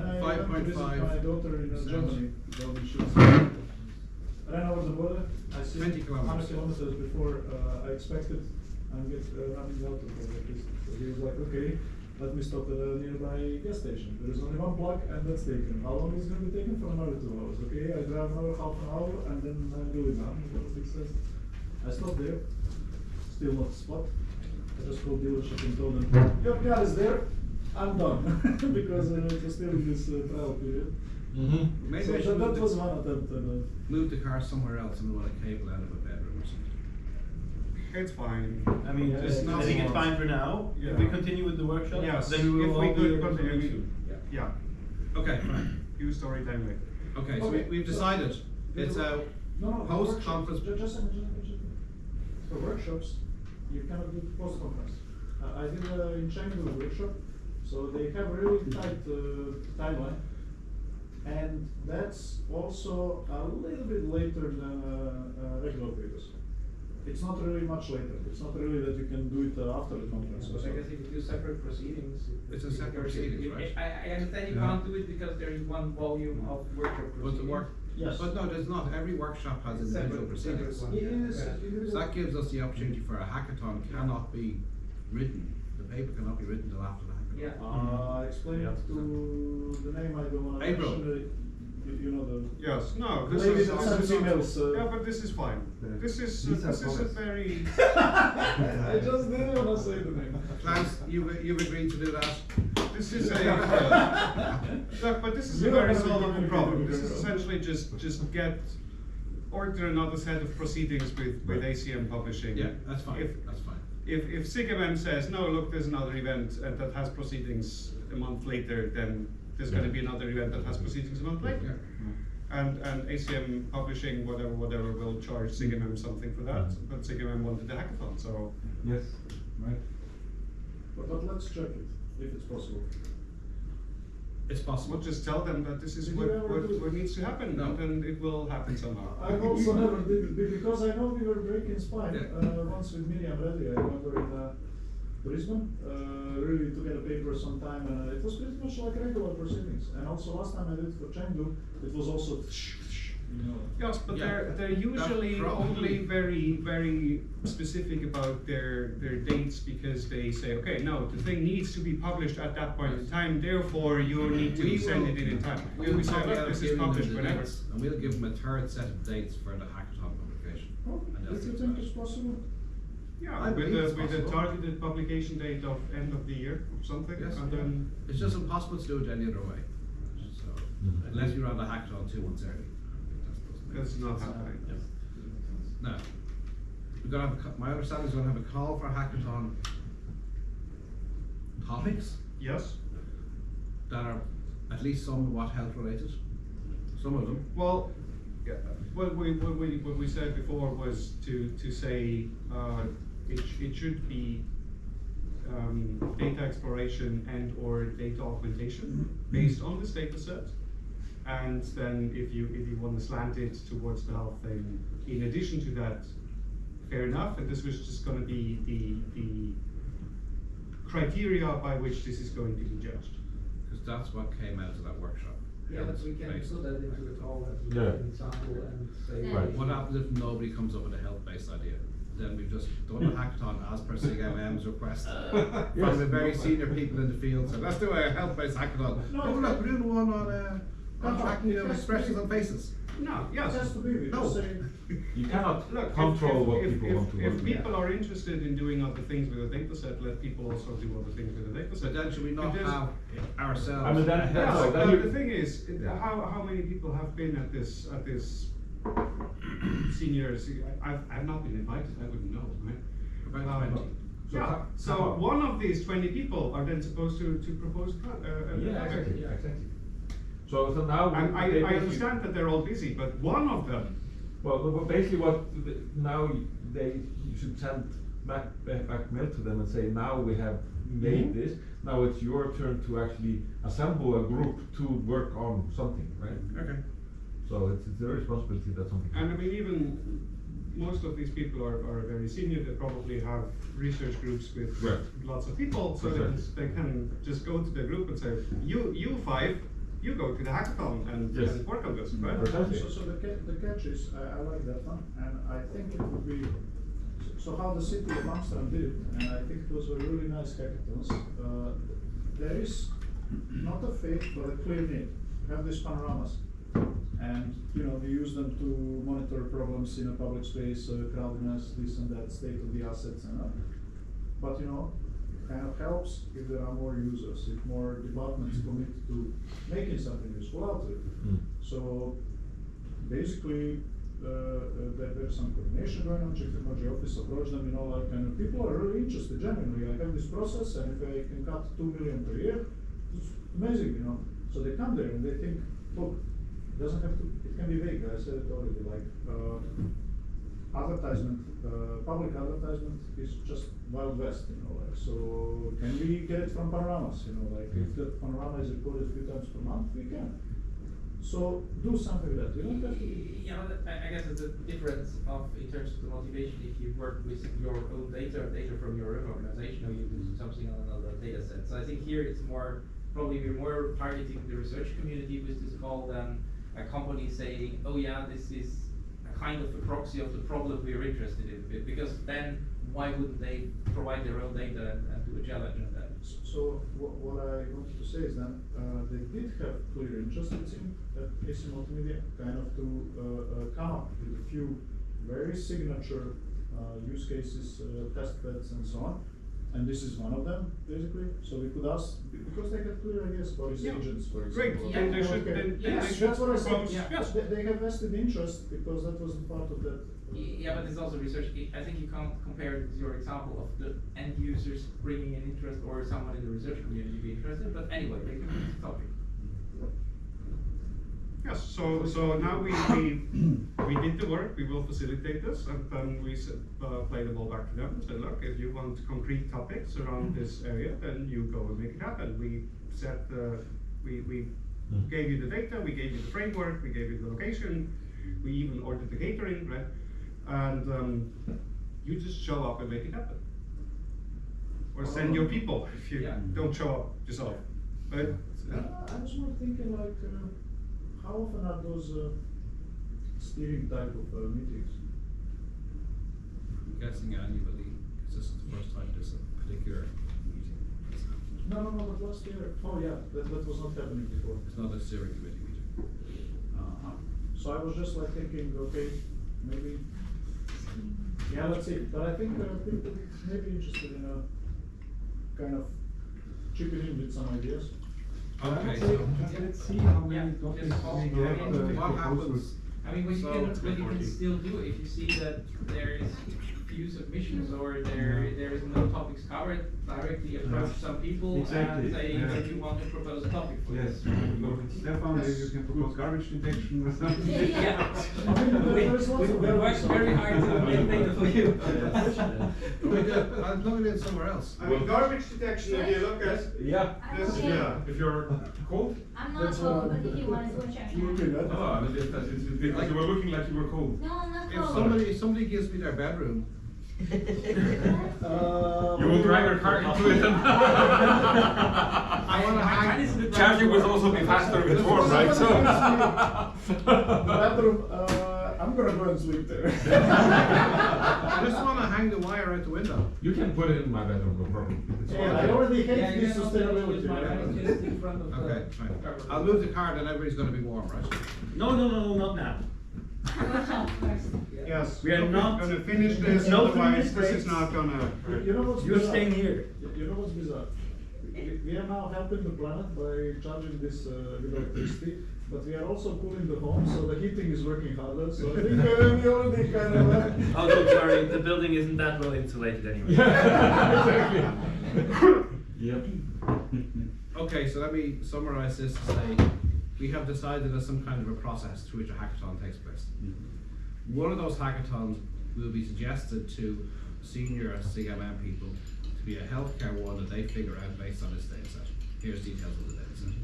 and I went to visit 5.5 my daughter in Germany. Ran over the border. I see 20 kilometers. 100 kilometers before I expected, and get running out of it. So he was like, okay, let me stop at a nearby gas station. There is only one plug, and that's taken. How long is it going to be taken? For another 2 hours. Okay, I drive another half an hour, and then I go down. I stopped there. Still not spot. I just called dealership and told them, your car is there. I'm done because it was still in this trial period. Maybe So I should that was one attempt. move the car somewhere else and run a cable out of a bedroom or something. It's fine. I mean, Yeah, just it's I not think it's smart. fine for now. Yeah. If we continue with the workshop, Yes, then we will if all we be could able to continue. make soon. Yeah. Okay, fine. Use story time later. Okay, so Okay, we've so- decided it's a No, post conference. Just a minute. For workshops, you cannot do post conference. I did in Chengdu a workshop, so they have really tight timeline, and that's also a little bit later than regular papers. It's not really much later. It's not really that you can do it after the conference. But I guess if you do separate proceedings. It's a separate proceedings, right? I understand you Yeah. can't do it because there is one volume of workshop But proceedings. the work, Yes. but no, there's not. Every workshop has individual proceedings. Separate It one. is. Yeah. So that gives us the opportunity for a hackathon cannot be written. The paper cannot be written until after the hackathon. Yeah. Explain Yeah. it to the name I don't want to April. mention. You know the. Yes, no, this Lady is, that this sends is not, emails. yeah, but this is fine. This is Lisa this is a Flores. very I just didn't want to say the name. Klaus, you've agreed to do that. this is a look, but this is a You're very not gonna solvable communicate problem. with This is her. essentially just get order another set of proceedings with ACM Publishing. Yeah, that's fine. If That's fine. if SIGMM says no, look, there's another event that has proceedings a month later, then there's going to be another event that has proceedings a month later. And ACM Publishing, whatever, will charge SIGMM something for that. But SIGMM wanted the hackathon, so Yes, right. But let's check it, if it's possible. It's possible. we'll just tell them that this is Did you what, ever do it? what needs to happen, No. and then it will happen somehow. I also never did it, because I know we were breaking spine, Yeah. once with Miriam Reddy, I remember in Brisbane, really to get a paper sometime, and it was pretty much like regular proceedings. And also last time I did it for Chengdu, it was also, you know. Yes, but Yeah. they're usually That's probably- only very specific about their dates, because they say, okay, no, the thing needs to be published at that point in time, therefore you need to We send will- it in time. We'll We say, talk look, about this is giving them published the whenever. dates, and we'll give them a third set of dates for the hackathon publication. Oh, And if that's you it. think it's possible. Yeah, I with believe it's a possible. targeted publication date of end of the year or something, Yes. and then. It's just impossible to do it any other way. So, unless you run the hackathon 2 months early. That's not happening. Now, we're gonna have my understanding is we're gonna have a call for hackathon topics Yes. that are at least somewhat health related. Some of them. Well, yeah, what we said before was to say it should be data exploration and or data augmentation based on this data set. And then if you want to slant it towards the health thing, in addition to that, fair enough. And this was just going to be the criteria by which this is going to be judged. Because that's what came out of that workshop. Yeah, but we can Right. put that into the call as Yeah. an example and say. Right. What happens if nobody comes up with a health-based idea? Then we've just done a hackathon as per SIGMM's request. From the very senior people in the field, so let's do a health-based hackathon. No, Oh, look, we're doing one on contracting of expressions on faces. No, It yes. has to be, we No. just say, You cannot Look, control what if people want to if work. people are interested in doing other things with a data set, let people also do other things with a data set. But then should we not Because- have ourselves? I mean, that- a that's Yeah, health- right, but then you- the thing is, how many people have been at this seniors? I've not been invited. I wouldn't know, right? About 20. Yeah. So one of these 20 people are then supposed to propose a Yeah, project. exactly, yeah, exactly. So now. And they I basically- understand that they're all busy, but one of them. Well, basically now you should send back mail to them and say, now we have made this, now it's your turn to actually assemble a group to work on something, right? Okay. So it's their responsibility that something. And I mean, even most of these people are very senior. They probably have research groups with Right. lots of people, so Exactly. they can just go to the group and say, you five, you go to the hackathon Yes. and work on this, right? Precisely. So the catch is, I like that one, and I think it would be, so how the city of Amsterdam did it, and I think those were really nice hackathons. There is not a fake, but a clear need. We have these panoramas, and we use them to monitor problems in a public space, crowdiness, this and that, state of the assets, and but it kind of helps if there are more users, if more departments commit to making something useful out of it. So basically, there's some coordination going on. Chief Technology Office approached them, and people are really interested. Genuinely, I have this process, and if I can cut 2 million per year, it's amazing, So they come there and they think, look, it doesn't have to. It can be vague. I said it already. Like advertisement, public advertisement is just Wild West, so can we get it from panoramas, if the panorama is recorded a few times per month, we can. So do something with that. You don't have to. Yeah, but I guess it's a difference in terms of the motivation if you work with your own data or data from your own organization, or you do something on another data set. So I think here it's probably we're more targeting the research community with this call than a company saying, oh yeah, this is a kind of a proxy of the problem we're interested in. Because then why wouldn't they provide their own data and do a challenge on that? So what I wanted to say is then they did have clear interest, it seemed, at AC Multimedia, kind of to come up with a few very signature use cases, test beds, and so on. And this is one of them, basically. So we could ask, because they have clear ideas for these agents, for Great, example. then they should, Okay. then Yes, they should That's what I said. propose, Yeah. yes. They have vested interest because that was part of that. Yeah, but it's also research. I think you can't compare it with your example of the end users bringing an interest or someone in the research community be interested. But anyway, they can use the topic. Yes, so now we did the work, we will facilitate this, and then we play the ball back to them and say, look, if you want concrete topics around this area, then you go and make it happen. We set we gave you the data, we gave you the framework, we gave you the location, we even ordered the catering, right? And you just show up and make it happen. Or send your people if you don't show up yourself, right? I was more thinking like, how often are those steering type of meetings? I'm guessing annually, because this is the first time there's a particular meeting that's happened. No, but last year, that was not happening before. It's not a steering committee meeting. So I was just like thinking, okay, maybe, let's see. But I think people may be interested in kind of chipping in with some ideas. Okay, so Let's see how many Yeah, topics just call we for get. it. what happens? I mean, what you So- can still do if you see that there is few submissions or there is no topics covered, directly approach some people Exactly, and say yeah. that you want to propose a topic for Yes, this. look, Stefan, maybe you can propose garbage detection or something. Yeah. There is lots of We worked very hard to make data for you. I'm looking at it somewhere else. I mean, garbage detection, if you look at Yeah, this, Okay. yeah. if you're cold. I'm not That's cold, what but if you want to switch, I can. Looking at Oh, I mean, it's because you were looking like you were cold. No, I'm not If cold. somebody gives me their bedroom, You will drive your car into it. I wanna hang. Charging will also be faster with warm, right? So. the bathroom, I'm gonna go and sleep there. I just wanna hang the wire out the window. You can put it in my bedroom, no problem. It's Yeah, fine. I already hate Yeah, this you can also use sustainability. my right? just in front of the. Okay, fine. I'll move the car, then everybody's gonna be warm, right? No, not now. Watch out first. Yes, We are we're not- gonna finish this, no otherwise this mistakes. is not gonna. You know what's You're bizarre? staying here. You know what's bizarre? We are now helping the planet by charging this with electricity, but we are also cooling the home, so the heating is working harder. So I think we already kind of. Oh, don't worry, the building isn't that well insulated anyway. Exactly. Yep. Okay, so let me summarize this to say, we have decided as some kind of a process through which a hackathon takes place. One of those hackathons will be suggested to senior CMM people to be a healthcare one that they figure out based on this data set. Here's details of the data set.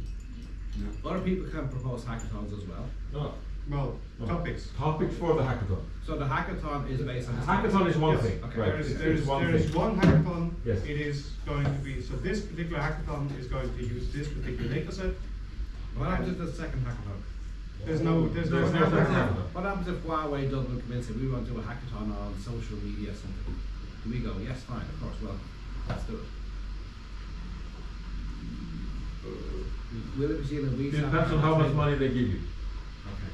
Other people can propose hackathons as well. No. Well, No. topics. Topics for the hackathon. So the hackathon is based on this data Hackathon set. is one Yes. thing, Okay. right? There's one there is thing. one hackathon. Yes. It is going to be, so this particular hackathon is going to use this particular data set. What happens if the second hackathon? There's no There's no What happens hackathon. if, what happens if Huawei Dublin come in and say, we want to do a hackathon on social media something? Do we go, yes, fine, of course, well, let's do it. Will it be seen that we? Depends on how much money they give you. Okay.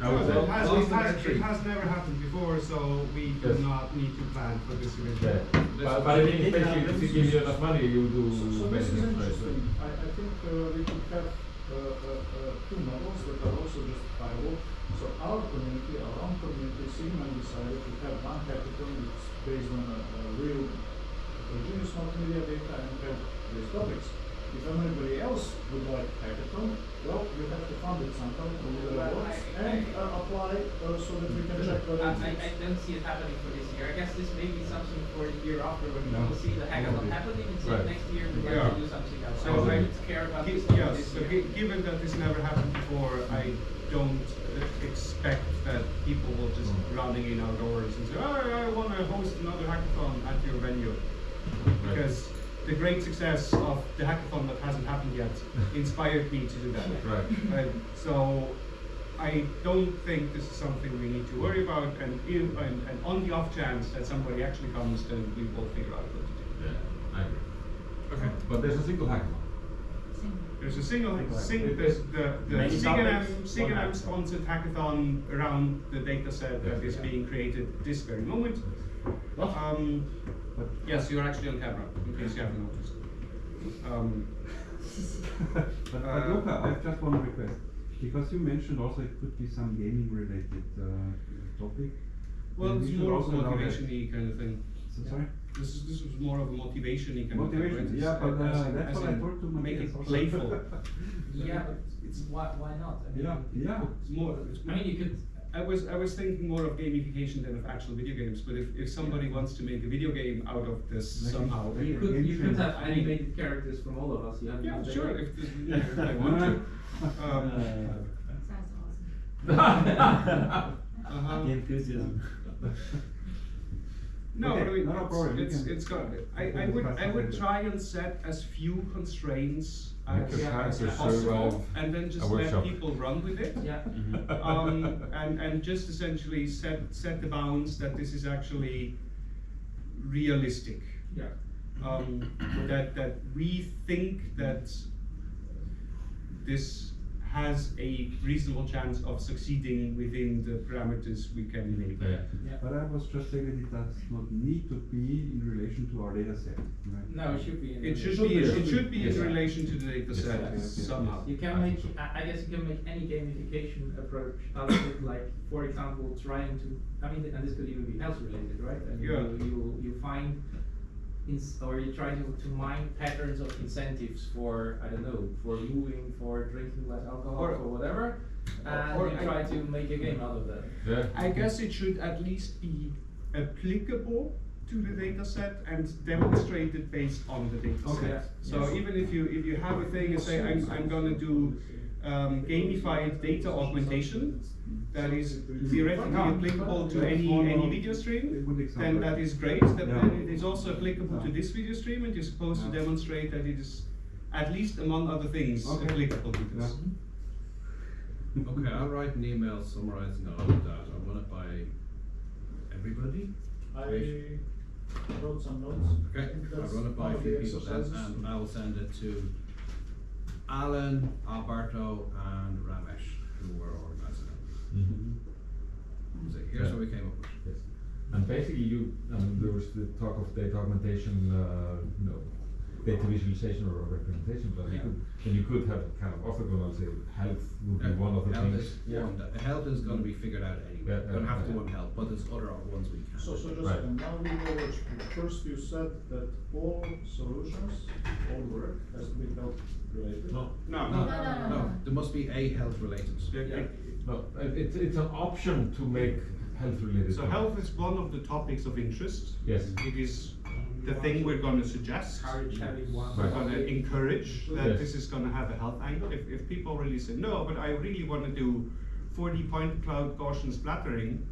I would say. It has never happened before, so we do Yes. not need to plan for this event. Yeah. But I think especially if they give you enough money, you do So this is many things, right? interesting. I think we could have two models that are also justifiable. So our community, our own community, Sigma decided to have one hackathon that's based on a real heterogeneous multimedia data and have these topics. If anybody else would like hackathon, well, you have to fund it somehow from the awards and apply so that we can check whether I don't see it happening for this year. I guess this may be something for the year after when No. we'll see the hackathon Okay. happening and see Right. next year we'd like Yeah. to do something else. So I I- don't care about this Yes, this so year. given that this never happened before, I don't expect that people will just running in our doors and say, oh, I want to host another hackathon at your venue. Because the great success of the hackathon that hasn't happened yet inspired me to do that. Right. Right, so I don't think this is something we need to worry about, and on the off chance that somebody actually comes, then we will figure out what to do. Yeah, I agree. Okay. But there's a single hackathon. There's a there's the Many topics, one SIGNAM hackathon. sponsored hackathon around the data set that is being created at this very moment. But yes, you're actually on camera, in case you haven't noticed. But Luca, I have just one request. Because you mentioned also it could be some gaming related topic. Well, then it's we should more of a also allow that. motivation-y kind of thing. So, sorry? This was more of a motivation-y kind Motivation, of thing. yeah, but As in- that's as what I in told to make Matthias it also. playful. Yeah, but it's why not? I mean, Yeah. It's more. It's I mean, you could. I was thinking more of gamification than of actual video games. But if somebody wants to make a video game out of this Like somehow, it- You could, game you could changer. have animated characters from all of us. You have yeah, to sure. If they want to. Sounds awesome. Uh-huh. The enthusiasm. No, Okay, but I mean, no problem, you can- it's got. I can would discuss it later. try and set as few constraints Make as your characters possible, survive and then a just let workshop. people run with it. Yeah. And just essentially set the bounds that this is actually realistic. Yeah. That we think that this has a reasonable chance of succeeding within the parameters we can enable. Yeah. But I was just saying that it does not need to be in relation to our data set, right? No, it should be. It should Should be. be, It should should be. be in Yes. relation to the data Yes. set Yes. somehow. You can make, I guess you can make any gamification approach out of it, like, for example, trying to, I mean, and this could even be health related, right? And Yeah. you find, or you try to mine patterns of incentives for, I don't know, for moving, for drinking less alcohol, Or- for whatever, and or you I- try to make a game out of that. Yeah. I guess it should at least be applicable to the data set and demonstrated based on the data Okay. set. So Yes. even if you have a thing and say, I'm gonna do gamified data augmentation, that is theoretically applicable to any video stream, Good example. then that is great, that Yeah. then it is also applicable to Yeah. this video stream, and you're supposed to Yeah. demonstrate that it is, at least among other things, Okay. applicable to this. Okay, I'll write an email summarizing all of that. I'll run it by everybody. I wrote some notes. Okay, I think I'll that's run it by one a of few the people then, exercises. and I'll send it to Alan, Alberto, and Ramesh, who were organising it. Mhm. So here's Yeah. what we came up with. Yes. And basically there was the talk of data augmentation, data visualization or representation, but Yeah. you could have kind of orthogonal, say, health would be one of the Health things. is one, the health is gonna be figured out anyway. Yeah, We're gonna have to yeah. do on health, but there's other ones we can. So just Right. now we go over, first you said that all solutions, all work has to be health related. No, No, No, there must be a health related. Yeah. no, it's an option to make health related. So health is one of the topics of interest. Yes. It is the thing we're gonna suggest. Encourage having one. We're gonna encourage that Yes. this is gonna have a health angle. If people really say, no, but I really wanna do 40 point cloud Gaussian splattering,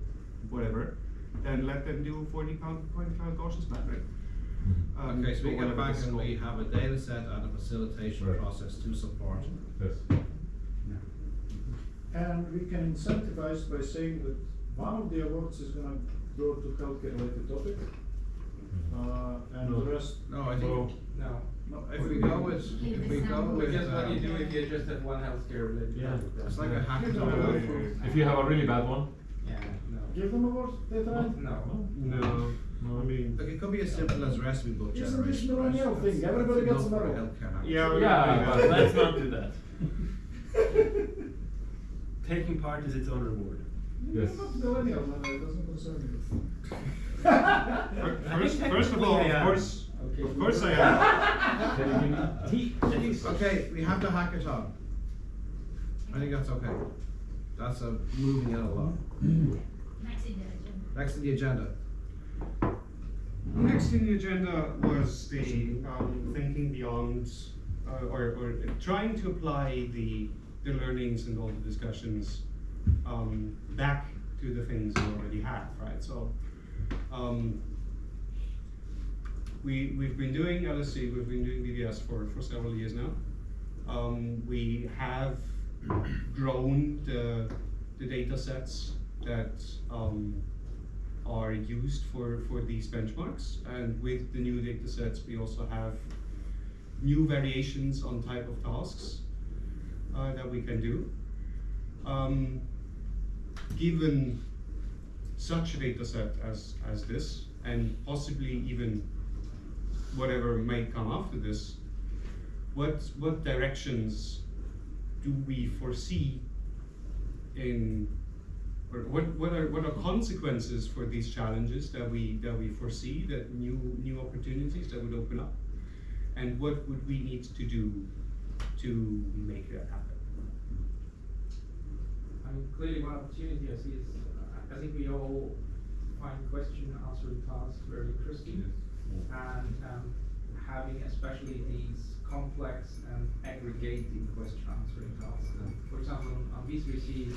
whatever, then let them do 40 point cloud Gaussian splattering. Mhm. Okay, so we or get whatever back this is and we called. have a data set and a facilitation Right. process to support Yes. And we can incentivize by saying that one of the awards is gonna go to healthcare related topic. And No. the rest. No, I think, No. No, if we go with, Because what you do if you just have one healthcare related. Yeah. topic, then- it's like a Yeah, hackathon. If you have a really bad one. Yeah, no. Give them awards, they try. No. No, I mean, Like, it could be as simple as recipe book Isn't generation. this millennial thing? Everybody gets a medal. yeah, Yeah, But let's not do that. Taking part is its own reward. Yes. You're not millennial, man, it doesn't concern me. First of all, technically, of course I am. Can you give me Okay, we have the hackathon. I think that's okay. That's a moving it along. Next in the agenda. Next to the agenda. Next in the agenda was the thinking beyond, or trying to apply the learnings and all the discussions back to the things we already have, right? So we've been doing LSC, we've been doing VVS for several years now. We have grown the data sets that are used for these benchmarks, and with the new data sets we also have new variations on type of tasks that we can do. Given such a data set as this, and possibly even whatever may come after this, what directions do we foresee in, or what are consequences for these challenges that we foresee, that new opportunities that would open up, and what would we need to do to make that happen? I mean, clearly one opportunity I see is, I think we all find question answering tasks very interesting. And having especially these complex and aggregating question answering tasks. For example, on B3C,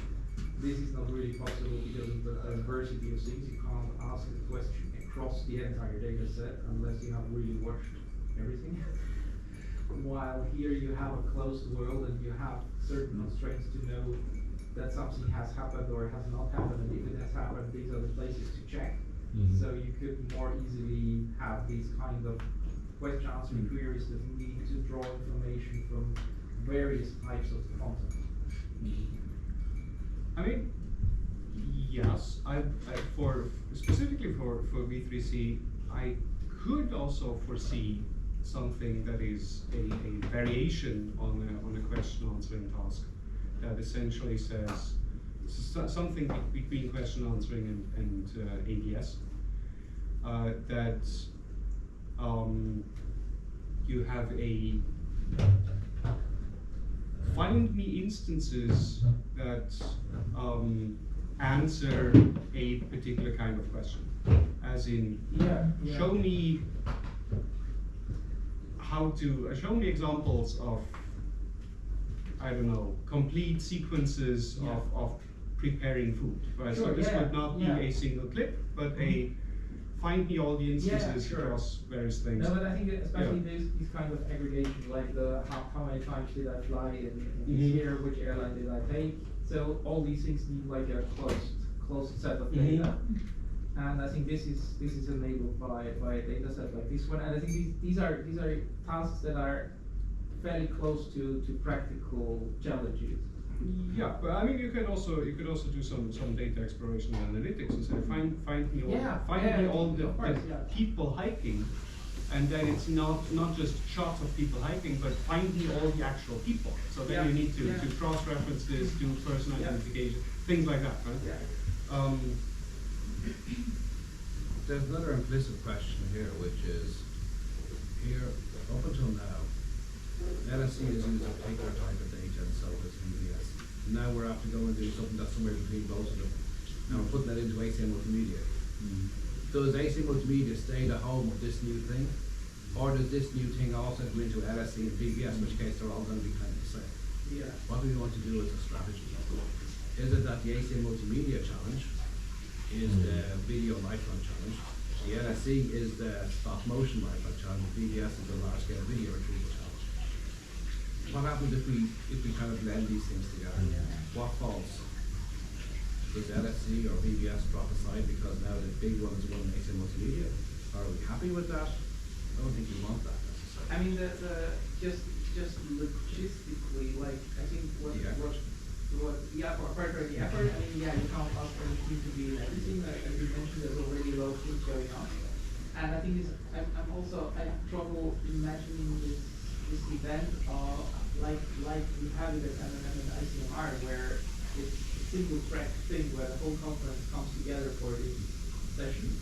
this is not really possible because of the diversity of things. You can't ask a question across the entire data set unless you have really watched everything. While here you have a closed world and you have certain constraints to know that something has happened or has not happened, and if it has happened, these are the places to check. So you could more easily have these kind of question answering queries that need to draw information from various types of content. I mean, yes, specifically for V3C, I could also foresee something that is a variation on a question answering task that essentially says something between question answering and ABS, that you have a find me instances that answer a particular kind of question, as in show me show me examples of, I don't know, complete sequences of preparing food, right? Sure, So this yeah, would not be yeah. a single clip, but a find me all the instances sure. across various things. No, but I think that especially Yeah. this kind of aggregation, like the how many times did I fly in this Mhm. year, which airline did I take? So all these things need like a closed set of Mhm. data. And I think this is enabled by a data set like this one. And I think these are tasks that are fairly close to practical challenges. Yeah, but I mean, you could also do some data exploration and analytics and say find me all the of course, yeah. people hiking, and then it's not just shots of people hiking, but find me all the actual people. So then you need to cross-reference this, do person identification, things like that, right? Yeah. There's another implicit question here, which is, here, up until now, LSC is used a particular type of data and so is VBS. Now we're have to go and do something that's somewhere between both of them. Now we're putting that into AC Multimedia. Does AC Multimedia stay the home of this new thing? Or does this new thing also go into LSC and VBS, in which case they're all going to be kind of the same? Yeah. What do we want to do as a strategy? Is it that the AC Multimedia challenge is the video lifeline challenge, the LSC is the stop motion lifeline challenge, VBS is the large scale video retrieval challenge? what happens if we kind of blend these things together? What falls? Does LSC or VBS drop aside because now the big one is one ASIM multimedia? Are we happy with that? I don't think we want that necessarily. I mean, just logistically, like, I think apart from the effort, I mean, yeah, you can't ask for anything to be in everything, like, as you mentioned, there's already a lot of things going on. And I think I have trouble imagining this event, like we have it at MMM and ICMR, where it's a single track thing where the whole conference comes together for this session.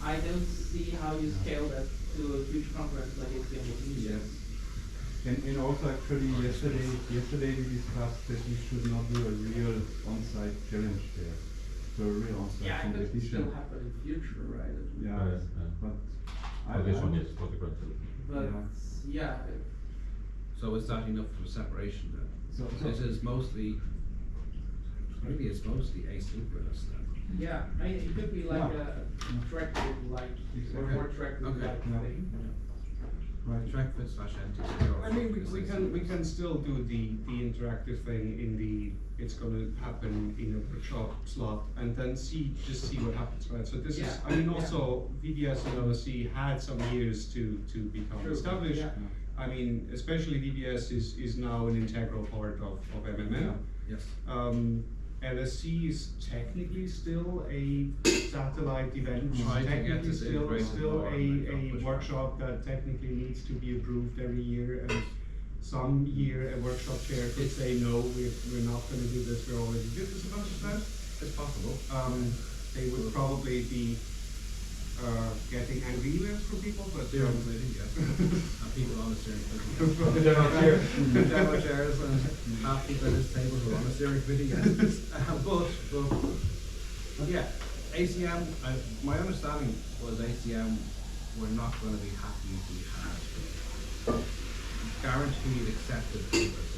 I don't see how you scale that to a huge conference like ACM Multimedia. And also actually yesterday we discussed that we should not do a real on-site challenge there. So a real on-site Yeah, it could competition. still happen in the future, right? Yeah, but For this one, yes, for the grant. But, yeah, So is that enough for separation then? So- This is mostly, maybe it's mostly asynchronous then. yeah, I mean, it could be like Yeah. a track with like, or Exactly. more track with Okay. like Yeah. thing. right. Trackfit / NTC. I mean, we can still do the interactive thing in the, it's gonna happen in a workshop slot, and then see what happens, right? So this is, Yeah. I mean, Yeah. also VBS and LSC had some years to become True. established. Yeah. I mean, especially VBS is now an integral part of MMM. Yes. LSC is technically still a satellite event, Trying to get technically this still integrated more, a like, workshop that technically needs to be approved every year, and some year a workshop chair could say, no, we're not gonna do this, we already did this a bunch of times. It's possible. They would probably be getting angry emails from people, but Steering committee, yes. And people on the steering committee. The demo chair. The demo chairs and half people at this table who are on the steering committee, yes. But yeah, ACM, my understanding was ACM were not gonna be happy if we had guaranteed accepted papers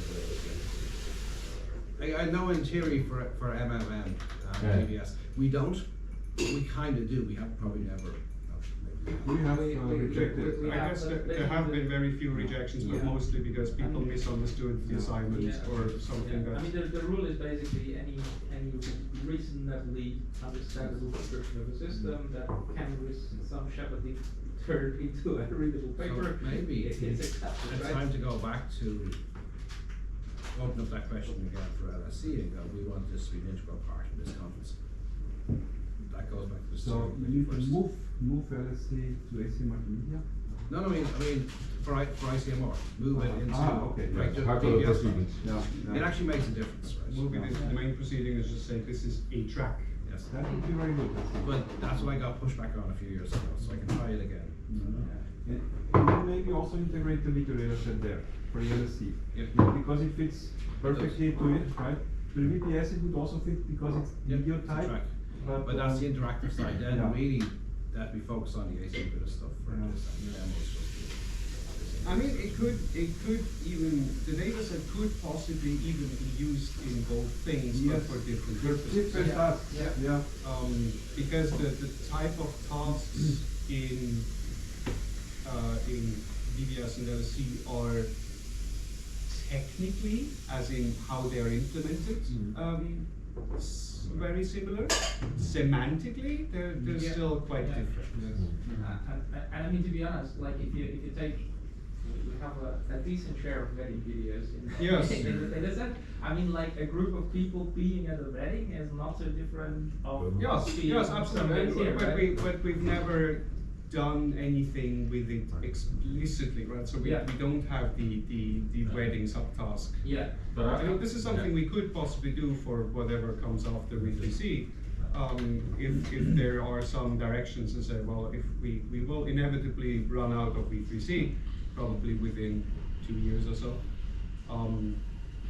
in ACM. I know in theory for MMM and VBS, we don't. We kind of do. We have probably never. We have We rejected. I guess there have been very few rejections, but Yeah. mostly because people misunderstood the Yeah. assignment Yeah. or something Yeah, I mean, that. the rule is basically any reasonably understandable description of a system that can with some shepherding turn into a readable paper. So maybe it's accepted, it's right? time to go back to open up that question again for LSC and go. We want this to be an integral part of this conference. That goes back to the So steering you committee need to first. move LSC to AC Multimedia? No, I mean, for ICMR, move it into. Okay, yeah. right, just Part of the PBS proceedings. Yeah. It actually makes a difference, right? Moving into the main proceeding is just say this is a track. Yes. That would be very good, I think. But that's what I got pushed back on a few years ago, so I can try it again. And then maybe also integrate the video data set there for the LSC. Yep. Because it fits perfectly to it, right? To the VPS it would also fit because it's Yep, video it's a type. track. But that's the interactive side, then Yeah. really, that we focus on the asynchronous stuff for Yeah. this and demos. I mean, it could even, the data set could possibly even be used in both things, but Yes. for different For purposes. different Yeah. tasks, Yeah. yeah. Because the type of tasks in VBS and LSC are technically, as in how they are implemented, very similar. Semantically, they're Yeah. still quite Yeah. different. And I mean, to be honest, like if you take, we have a decent share of wedding videos in Yes. in the data set. I mean, like a group of people being at a wedding is not so different of Yes, being yes, some absolutely. events here, right? But we've never done anything with it explicitly, right? So we Yeah. don't have the wedding subtask. Yeah. But I know this is something we could possibly do for whatever comes after VPC. If there are some directions to say, well, if we will inevitably run out of V3C, probably within 2 years or so.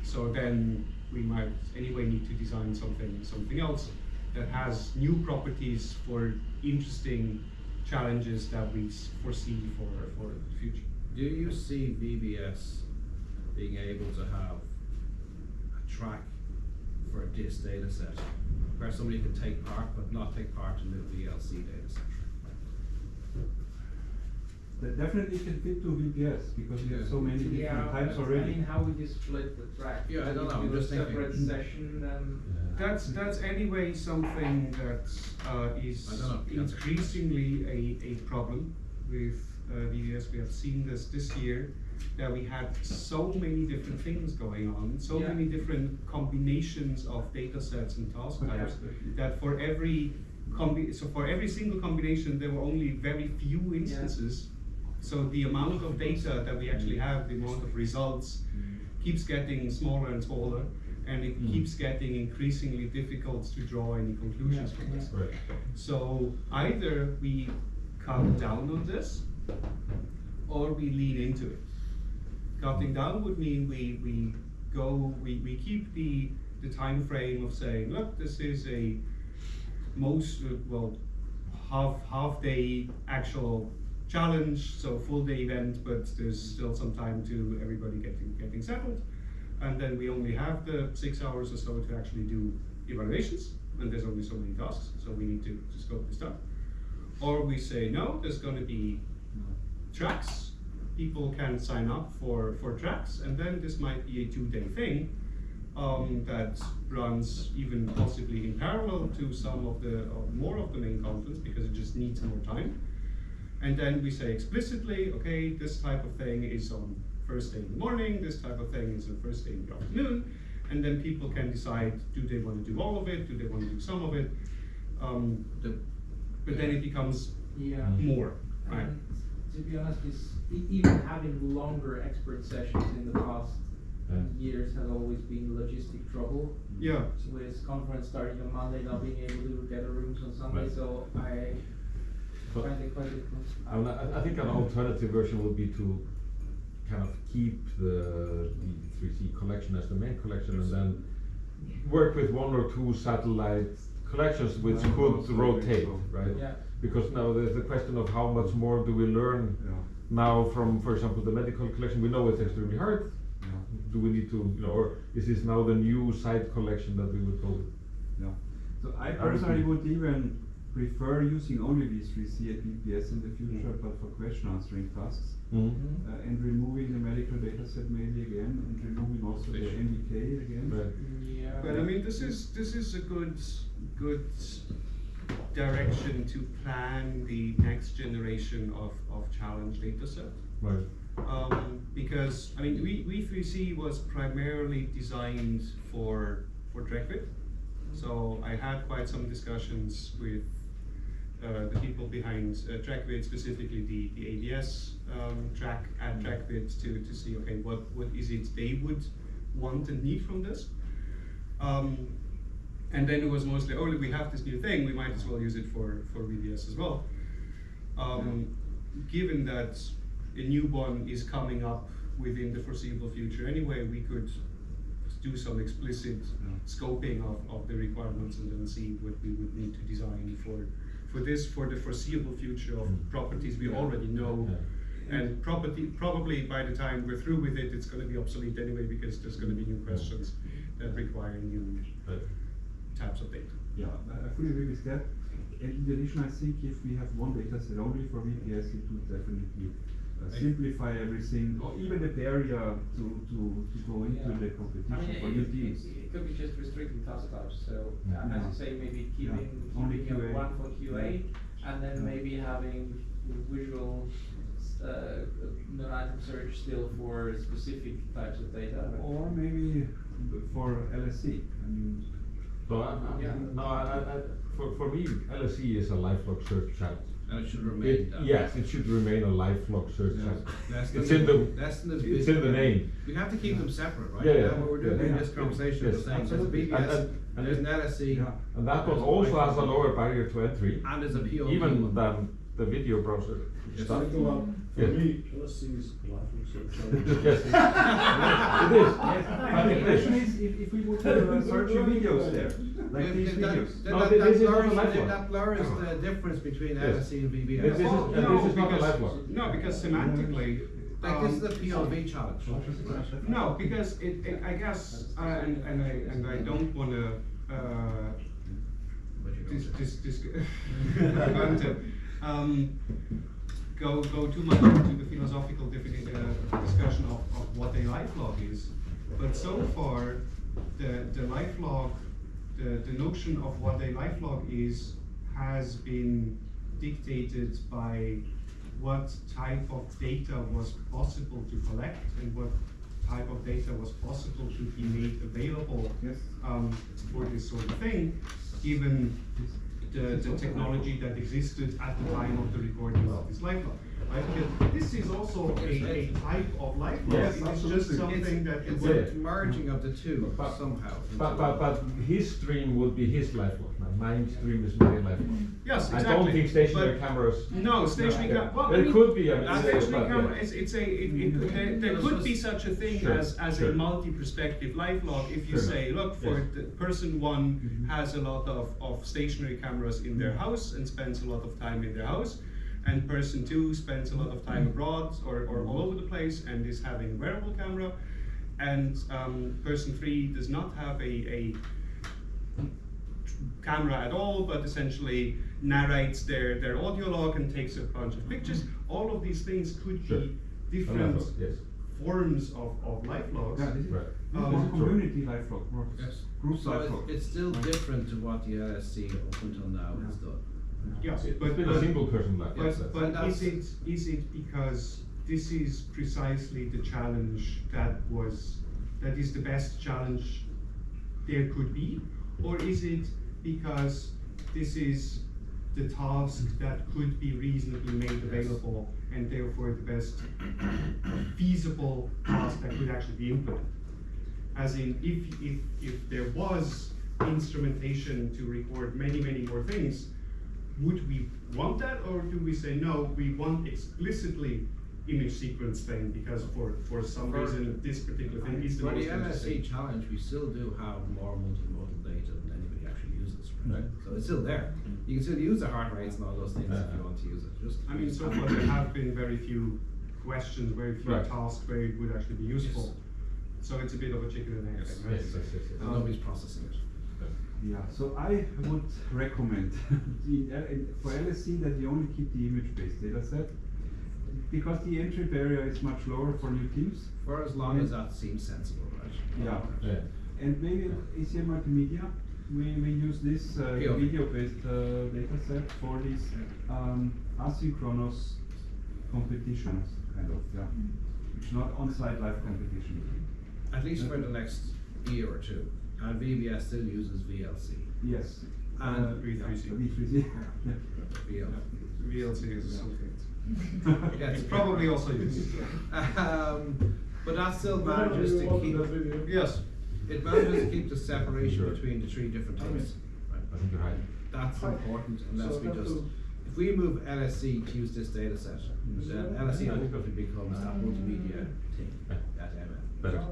So then we might anyway need to design something else that has new properties for interesting challenges that we foresee for the future. Do you see VBS being able to have a track for this data set where somebody can take part but not take part in the VLC data set? That definitely can fit to VPS because we have so many different types but already. I mean, how would you split the track? Yeah, I don't know, Would you I'm do a just thinking. separate session then? That's anyway something that is I don't know, cancer. increasingly a problem with VBS. We have seen this year, that we had so many different things going on, so Yeah. many different combinations of data sets and task types, Absolutely. that for every for every single combination there were only very few instances. So the amount of data that we actually have, the amount of results, keeps getting smaller and smaller, and it keeps getting increasingly difficult to draw any conclusions from this. Right. So either we cut down on this, or we lean into it. Cutting down would mean we keep the time frame of saying, look, this is a half day actual challenge, so full day event, but there's still some time to everybody getting settled. And then we only have the 6 hours or so to actually do evaluations, and there's only so many tasks, so we need to scope this up. Or we say, no, there's gonna be tracks. People can sign up for tracks, and then this might be a 2-day thing that runs even possibly in parallel to some of the more of the main conference, because it just needs more time. And then we say explicitly, okay, this type of thing is on first day in the morning, this type of thing is on first day in the afternoon, and then people can decide, do they want to do all of it, do they want to do some of it, but then it becomes Yeah. more, right? And to be honest, even having longer expert sessions in the past years has always been logistic trouble. Yeah. With conference starting on Monday, not being able to get rooms on Sunday, Right. so I But- find it quite difficult. I think an alternative version would be to kind of keep the 3C collection as the main collection and then work with 1 or 2 satellite collections which Yeah. could rotate, right? Yeah. Because now there's the question of how much more do we learn Yeah. now from, for example, the medical collection. We know it's extremely hard. Yeah. Do we need to, or is this now the new site collection that we would call it? Yeah. So I personally would even prefer using only V3C at VPS in the future, but for question answering tasks. And removing the medical data set maybe again, and removing also the MDK again. Right. Yeah. But I mean, this is a good direction to plan the next generation of challenge data set. Right. Because I mean, V3C was primarily designed for TrackVid, so I had quite some discussions with the people behind TrackVid, specifically the ABS track at TrackVid, to see, okay, what is it they would want and need from this. And then it was mostly, oh, we have this new thing, we might as well use it for VBS as well. Given that a new one is coming up within the foreseeable future anyway, we could do some explicit scoping of the requirements and then see what we would need to design for the foreseeable future of properties we already know. And probably by the time we're through with it, it's going to be obsolete anyway, because there's going to be new questions that require new types of data. Yeah, I fully agree with that. And in addition, I think if we have one data set only for VPS, it would definitely simplify everything, or even the barrier to go into Yeah. the I competition mean, for new it teams. could be just restricting task types, so Yeah. as you say, maybe keeping Only keeping QA. one for QA, and then Yeah. maybe having visual non-item search still for specific types of data. Or maybe for LSC. I mean, So Yeah. for me, LSE is a lifelog search channel. And it should remain that. Yes, it should remain a lifelog search Yeah. channel. That's It's in the, that's the it's in the name. We have to keep them separate, right? Yeah, yeah. That's what we're doing in Yeah. this conversation, Yes, we're saying there's a absolutely. BBS, And there's an LSE, Yeah. And that one also has a lower barrier to entry, and there's a POV. even than the video browser Yes. stuff. For Yeah. me, LSC is lifelong search. Yes, it is. but the question is, if we would search your videos there, like these videos. No, this is not a lifelog. That blurs the difference between Yes. LSE and BBS. This is- and this is not a lifelog. No, because semantically. Like this is the POV challenge. No, because I guess, and I don't wanna, go too much into the philosophical discussion of what a lifelog is. But so far, the lifelog, the notion of what a lifelog is, has been dictated by what type of data was possible to collect and what type of data was possible to be made available Yes. for this sort of thing, given the technology that existed at the time of the recording of this lifelog. I think that this is also a type of lifelog. Yes, It's just absolutely. something that It's Yeah. a merging of the two But- somehow. But his stream will be his lifelog now. My stream is my lifelog. Yes, exactly. I don't think stationary But- cameras. No, stationary Yeah. camera. Well, I There mean, could be, I mean, stationary but, camera. yeah. It's there could be such a thing Sure, as sure. a multi-perspective lifelog. If you Sure. say, look, for Yes. the person one has a lot of stationary cameras in their house and spends a lot of time in their house, and person two spends a lot of time abroad or all over the place and is having a wearable camera, and person three does not have a camera at all, but essentially narrates their audio log and takes a bunch of pictures. All of these things could Sure. be A different lifelog, yes. forms of life logs. Yeah, this is, Right. this is Um, more community lifelog, more Yes. group So lifelog. it's still different to what the LSC up until now has done. Yes, It's but been a single person lifelog. Yes, that's- but that's- is it because this is precisely the challenge that is the best challenge there could be, or is it because this is the task that could be reasonably made available and therefore the best feasible task that could actually be implemented? As in, if there was instrumentation to record many more things, would we want that, or do we say, no, we want explicitly image sequence thing because for some For- reason this particular thing is the For most the interesting? LSC challenge, we still do have more multimodal data than anybody actually uses, right? Right. So it's still there. You can still use the heart rates and all those things if you want to use it, just. I mean, so far there have been very few questions, very few Right. tasks where it would actually be useful. So it's a bit of a chicken and egg Yes, thing, right? yes. And nobody's processing it. Yeah, so I would recommend for LSC that you only keep the image-based data set, because the entry barrier is much lower for new teams. For as long as that seems sensible, right? Yeah. Yeah. And maybe ACM Multimedia, we use this POV. video-based data set for these asynchronous competitions, kind of, yeah. It's not on-site live competition. At least for the next year or two. And VBS still uses VLC. Yes. And V3C. V3C. Yeah. VL. VLC is something. Yeah, It's probably also used. But that still Whenever manages you to open keep, that video. Yes. it manages to keep the separation Sure. between the three different things. Right. I think you're right. That's Hi. important unless So we have just, to- if we move LSC to use this data set, then LSC ultimately becomes that multimedia thing at MN. Better.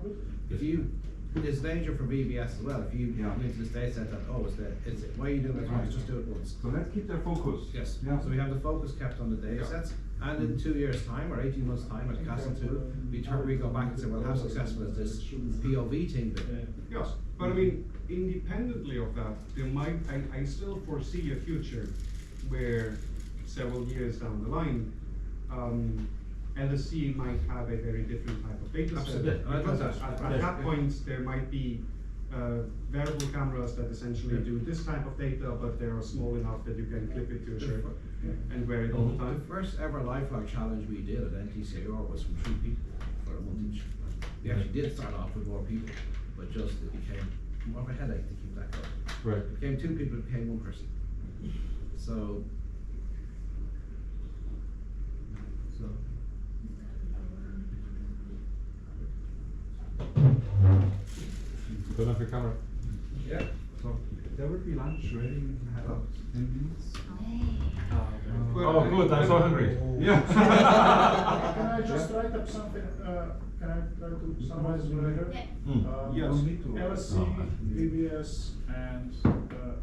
If you, there's danger for VBS as well, if you Yeah. go into this data set that, oh, why are you doing this once, just do it once. So let's keep their focus. Yes, Yeah. so we have the focus kept on the data Yeah. sets, and in 2 years' time, or 18 months' time at Castle 2, we go back and say, well, how successful has this POV thing been? Yes, but I mean, independently of that, I still foresee a future where several years down the line, LSC might have a very different type of data set. Absolutely, and I think Because that's- at yes. that point, there might be wearable cameras that essentially do this type of data, but they are small enough that you can clip it to a shirt and wear it all the The time. first ever lifelog challenge we did at NTCR was from 3 people for a month each. We actually did start off with more people, but just it became more of a headache to keep that going. Right. It became 2 people, it became 1 person. So, Turn off your camera. yeah. So there will be lunch ready in about 10 minutes. Oh, good, I'm so hungry. Yeah. Can I just write up something, can I try to summarize later? Yeah. Yes. Don't need to. LSC, VBS, and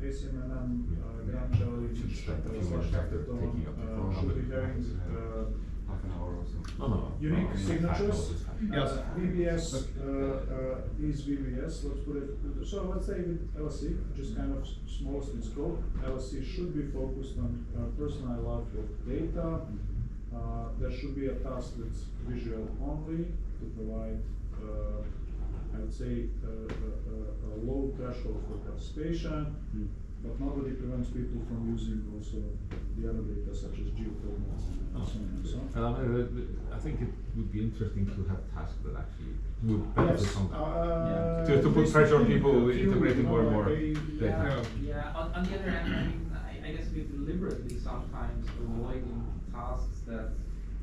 ACMNM, Grand Valley, Spend a few slash minutes after Hackathon, taking up the phone, should be I'll having, Half an hour or so. No. unique No, signatures. Yes. VBS is VBS, let's put it, so let's say with LSC, just kind of smallest in scope, LSC should be focused on personal life of data, there should be a task that's visual only to provide, I would say, a low threshold for participation, but nobody prevents people from using also the other data such as geocoordinates and so on and so on. I think it would be interesting to have tasks that actually would benefit Yes, from that. Yeah. To put pressure on basically people a few, integrating you know, more and like more a- data. Yeah, on the other hand, I mean, I guess we deliberately sometimes avoiding tasks that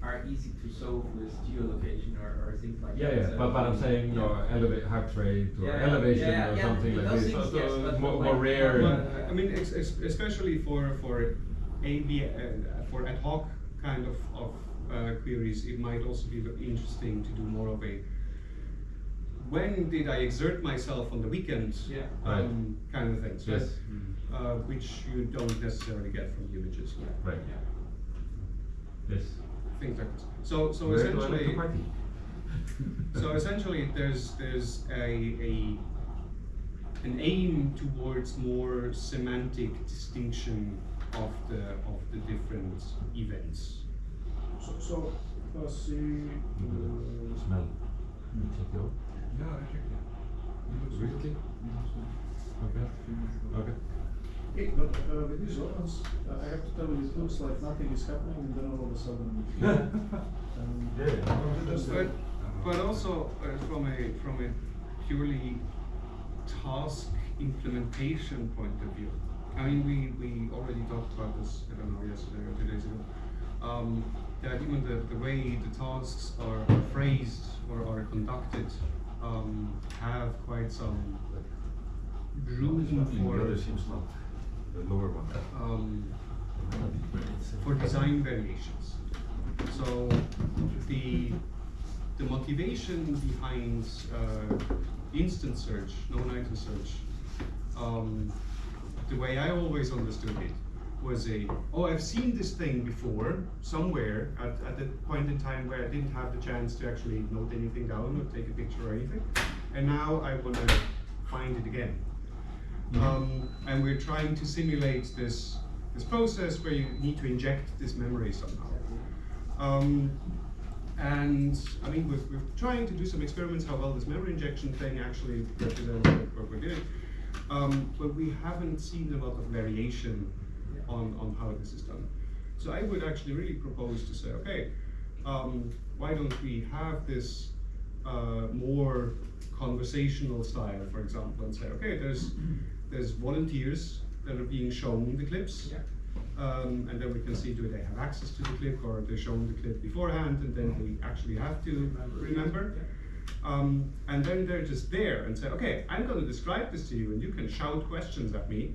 are easy to solve with geolocation or things like Yeah, that. yeah, So, but I'm saying, you know, elevate heart rate or Yeah, elevation yeah, or yeah, something like those this. things, yes, but more, like- more rare. Well, I mean, especially for for ad hoc kind of queries, it might also be very interesting to do more of a when did I exert myself on the weekend Yeah. Right. kind of thing. So, Yes. which you don't necessarily get from the images. Right. Yes. Things like this. So Where do I like essentially. to party? So essentially, there's an aim towards more semantic distinction of the different events. So, see, Smell. Check it out. Yeah, I checked it. Really? Okay. Okay. hey, but with these ones, I have to tell you, it looks like nothing is happening, and then all of a sudden. Just But also from a purely task implementation point of view. I mean, we already talked about this, I don't know, yesterday or 2 days ago. That even the way the tasks are phrased or are conducted have quite some room The other seems not. The lower one. for design variations. So the motivation behind instance search, known item search, the way I always understood it was I've seen this thing before somewhere at a point in time where I didn't have the chance to actually note anything down or take a picture or anything, and now I want to find it again. And we're trying to simulate this process where you need to inject this memory somehow. And I mean, we're trying to do some experiments how well this memory injection thing actually represents what we're doing. But we haven't seen a lot of variation on how this is done. So I would actually really propose to say, okay, why don't we have this more conversational style, for example, and say, okay, there's volunteers that are being shown the clips. Yeah. And then we can see, do they have access to the clip, or they're shown the clip beforehand and then we actually have to remember. And then they're just there and say, okay, I'm going to describe this to you and you can shout questions at me.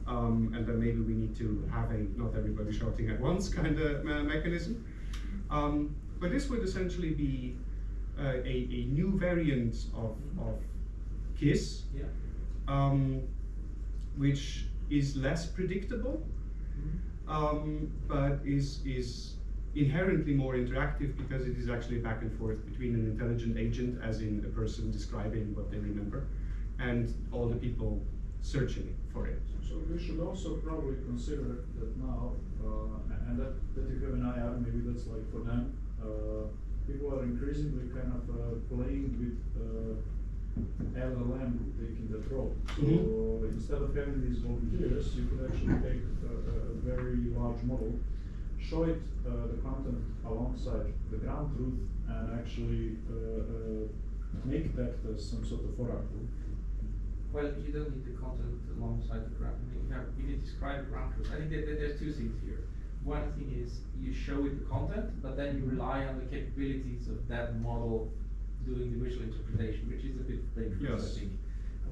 And then maybe we need to have a not everybody shouting at once kind of mechanism. But this would essentially be a new variant of KISS, which is less predictable, but is inherently more interactive because it is actually back and forth between an intelligent agent, as in a person describing what they remember, and all the people searching for it. So we should also probably consider that now, and that you have an IR, maybe that's like for them, people are increasingly kind of playing with LLM taking that role. So instead of having these volunteers, you could actually take a very large model, show it the content alongside the ground truth, and actually make that some sort of oracle. Well, you don't need the content alongside the ground. I mean, you need to describe the ground truth. I think that there's two things here. One thing is you show it the content, but then you rely on the capabilities of that model doing the visual interpretation, which is a bit dangerous, Yes. I think.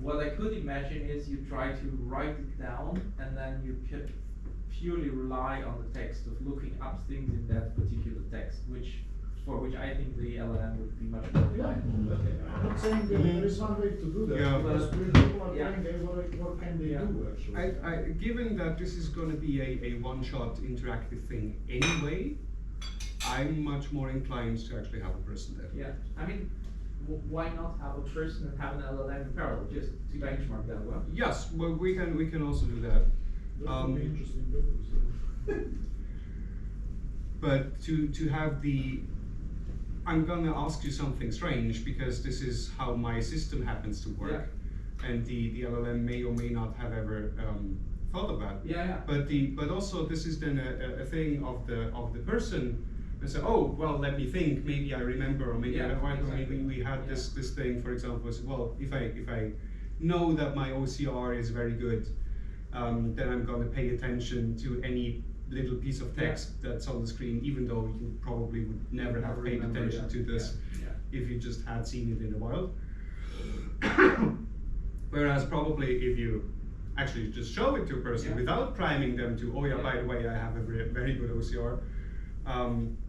What I could imagine is you try to write it down, and then you can purely rely on the text of looking up things in that particular text, for which I think the LLM would be much more Yeah, reliable. I'm not saying that there is one way to do that, Yeah. because people are Yeah. playing game, what can they Yeah. do actually? Given that this is going to be a one-shot interactive thing anyway, I'm much more inclined to actually have a person there. Yeah, I mean, why not have a person and have an LLM in parallel, just to benchmark that one? Yes, well, we can also do that. That would be interesting. but to have the, I'm gonna ask you something strange because this is how my system happens to work, and the LLM may or may not have ever thought about. Yeah. But also this is then a thing of the person. They say, oh well, let me think. Maybe I remember, or maybe I don't. Exactly. We had this thing, for example. Is, well, if I know that my OCR is very good, then I'm going to pay attention to any little piece of text that's on the screen, even though you probably would never have paid attention to this if you just had seen it in the wild. Whereas probably if you actually just show it to a person without priming them to, oh yeah, by the way, I have a very good OCR,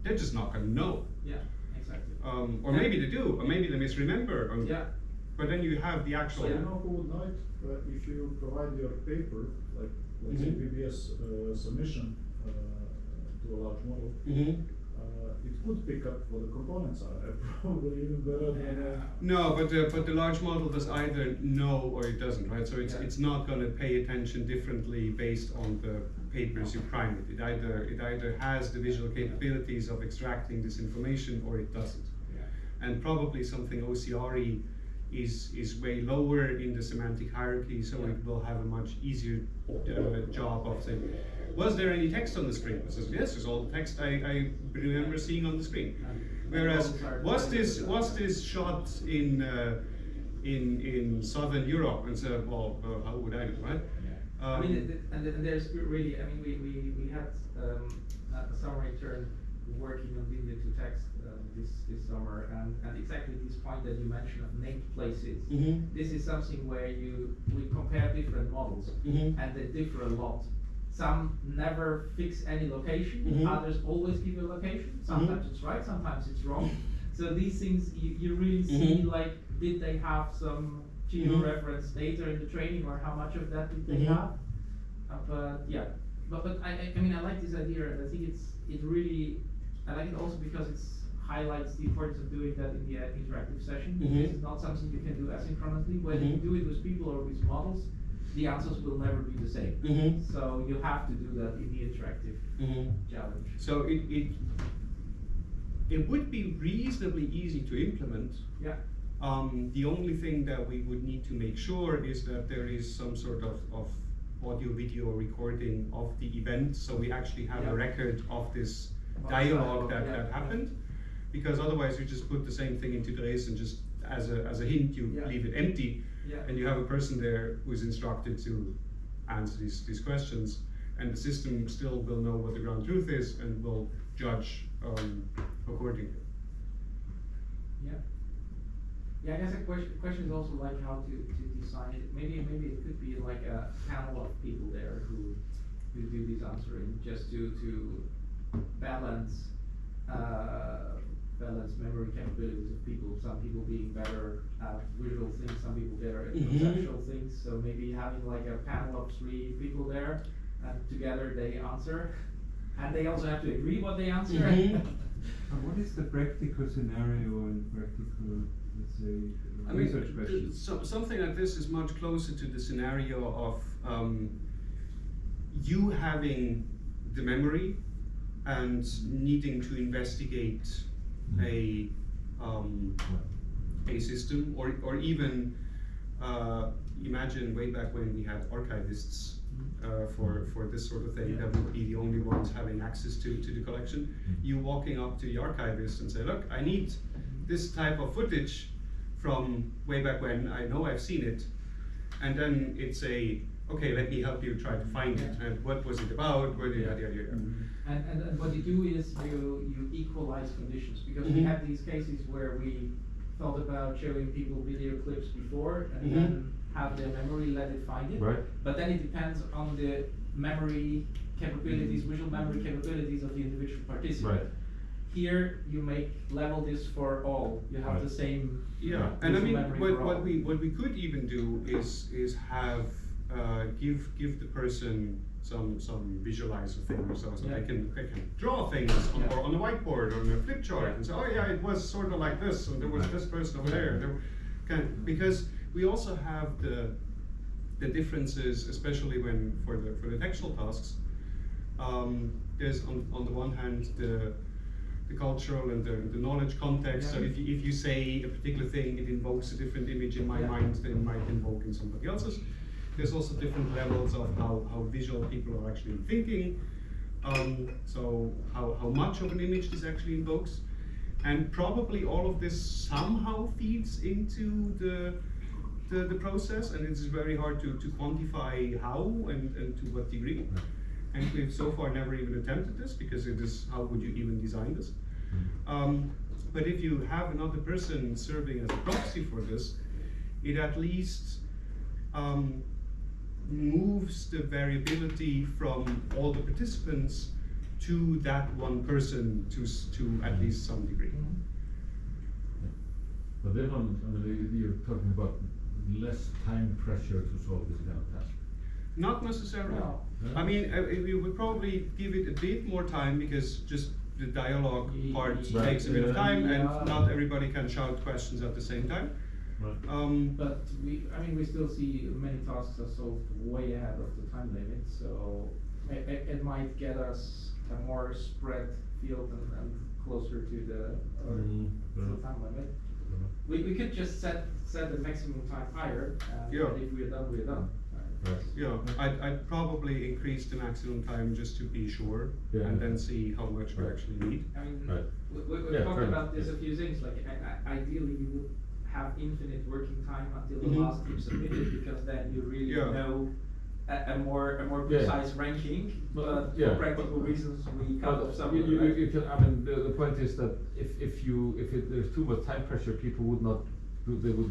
they're just not going to know. Yeah, exactly. Or maybe they do, or maybe they misremember. But then you have the So actual. you know who would know it? If you provide your paper, like let's say PBS submission to a large model, it could pick up what the components are, probably even better than. No, but the large model does either know or it doesn't, right? So it's not going to pay attention differently based on the papers you prime it. It either has the visual capabilities of extracting this information or it doesn't. And probably something OCR-y is way lower in the semantic hierarchy, so it will have a much easier job of saying, was there any text on the screen? It says, yes, there's all the text I remember seeing on the screen. Whereas, was this shot in Southern Europe? And so, well, how would I know, right? I mean, and there's really, I mean, we had a summer intern working on video to text this summer, and exactly this point that you mentioned of named places. This is something where we compare different models, and they differ a lot. Some never fix any location, others always give a location. Sometimes it's right, sometimes it's wrong. So these things you really see, like, did they have some geo-reference data in the training, or how much of that did they have? But I mean, I like this idea, and I think it really, I like it also because it highlights the importance of doing that in the interactive session. This is not something you can do asynchronously. Whether you do it with people or with models, the answers will never be the same. So you have to do that in the interactive challenge. So it would be reasonably easy to implement. The only thing that we would need to make sure is that there is some sort of audio-video recording of the event, so we actually have a record of this dialogue that happened. Because otherwise, you just put the same thing into Trace and just as a hint, you leave it empty, and you have a person there who is instructed to answer these questions, and the system still will know what the ground truth is and will judge accordingly. Yeah, I guess the question is also like how to design it. Maybe it could be like a panel of people there who do this answering, just to balance memory capabilities of people. Some people being better at visual things, some people better at conceptual things. So maybe having like a panel of 3 people there, and together they answer, and they also have to agree what they answer. What is the practical scenario and practical, let's say, research questions? So something like this is much closer to the scenario of you having the memory and needing to investigate a system, or even imagine way back when we had archivists for this sort of thing, that would be the only ones having access to the collection. You walking up to the archivist and say, look, I need this type of footage from way back when, I know I've seen it, and then it's okay, let me help you try to find it, and what was it about, where did And what you do is you equalize conditions, because we have these cases where we thought about showing people video clips before and then have their memory let it find it. Right. But then it depends on the memory capabilities, visual memory capabilities of the individual participant. Right. Here you level this for all. You have the same. Yeah, and I mean, memory for all. what we could even do is have give the person some visualizer thing, so they can draw things on the whiteboard or on a flip chart and say, oh yeah, it was sort of like this, and there was this person over there. Because we also have the differences, especially when for the textual tasks. there's on the one hand the cultural and the knowledge context. So Yeah. if you say a particular thing, it invokes a different image in my Yeah. mind than it might invoke in somebody else's. There's also different levels of how visual people are actually thinking. So how much of an image this actually invokes. And probably all of this somehow feeds into the process, and it's very hard to quantify how and to what degree. And we've so far never even attempted this, because it is, how would you even design this? But if you have another person serving as a proxy for this, it at least moves the variability from all the participants to that one person to at least some degree. But then you're talking about less time pressure to solve this kind of task. Not necessarily. No. I mean, we would probably give it a bit more time, because just the dialogue part Right. takes a bit of time, and Yeah. not everybody can shout questions at the same time. Right. But we still see many tasks are solved way ahead of the time limit, so it might get us a more spread field and closer to the time limit. We could just set the maximum time higher, and Yeah. if we're done, we're done. Right. Yeah, I'd probably increase the maximum time just to be sure, Yeah. and then see how much we Right. actually need. I mean, Right. we've Yeah, talked fair about enough. this a few things, like ideally you would have infinite working time until the Mhm. last team submitted, because then you really Yeah. know a more Yeah. precise ranking, but Yeah. for practical reasons, we cut off some You, of it, you, right? you can, I mean, the point is that if there's too much time pressure, people would not, they would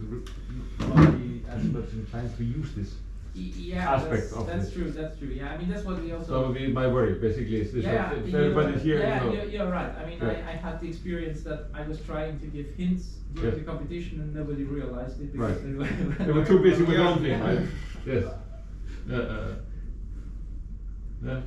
not be as much inclined to use this. Yeah, aspect of that's it. true, that's true, yeah, I mean, that's what we also. So my worry basically is this, Yeah, that if you're- everybody's here, yeah, you know. you're right. I mean, Yeah. I had the experience that I was trying to give hints during Yeah. the competition, and nobody realized it because Right. they They were too busy with Yeah. one thing, Yeah. right? Yes. Yeah.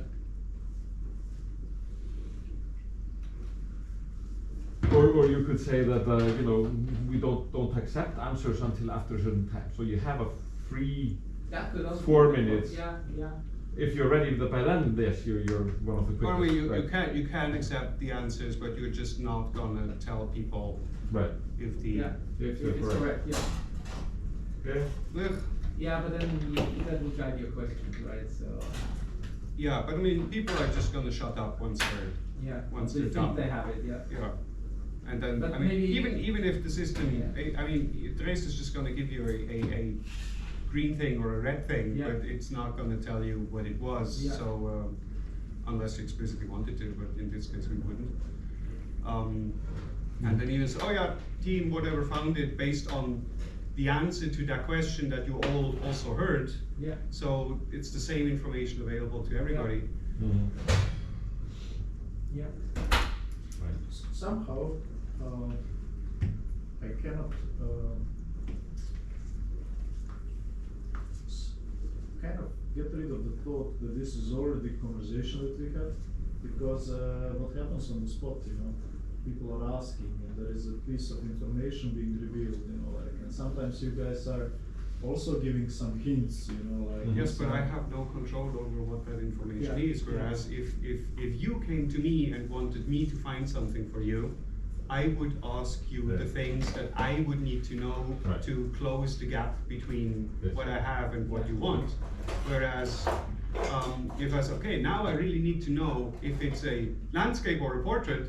Or you could say that you know, we don't accept answers until after a certain time. So you have a free. That could also 4 be- minutes. Yeah, yeah. If you're ready by then, yes, you're one of the quickest. Well, I mean, right. you can accept the answers, but you're just not gonna tell people Right. if the. Yeah, If if you're it's correct, yeah. Okay. Ugh. Yeah, but then that will guide your questions, right? So, Yeah, but I mean, people are just gonna shut up once yeah, Once they they're think done. they have it, yeah. yeah. And then, But I mean, maybe- even if the system, Yeah. I mean, Trace is just gonna give you a green thing or a red thing, Yeah. but it's not gonna tell you what it was, Yeah. so, unless you explicitly wanted to, but in this case we wouldn't. And then you say, oh yeah, team whatever found it based on the answer to that question that you all also heard, Yeah. so it's the same information available to everybody. Mm-hmm. Yeah. Right. Somehow, I cannot kind of get rid of the thought that this is already conversation that we had, because what happens on the spot, you know, people are asking, and there is a piece of information being revealed, you know, like, and sometimes you guys are also giving some hints, you know, like. Yes, but I some- have no control over what that information Yeah, is, whereas if you came to me and wanted me to find something for you, I would ask you the Yeah. things that I would need to know Right. to close the gap between Yes. what I have and what you want. Whereas, if I say, okay, now I really need to know if it's a landscape or a portrait,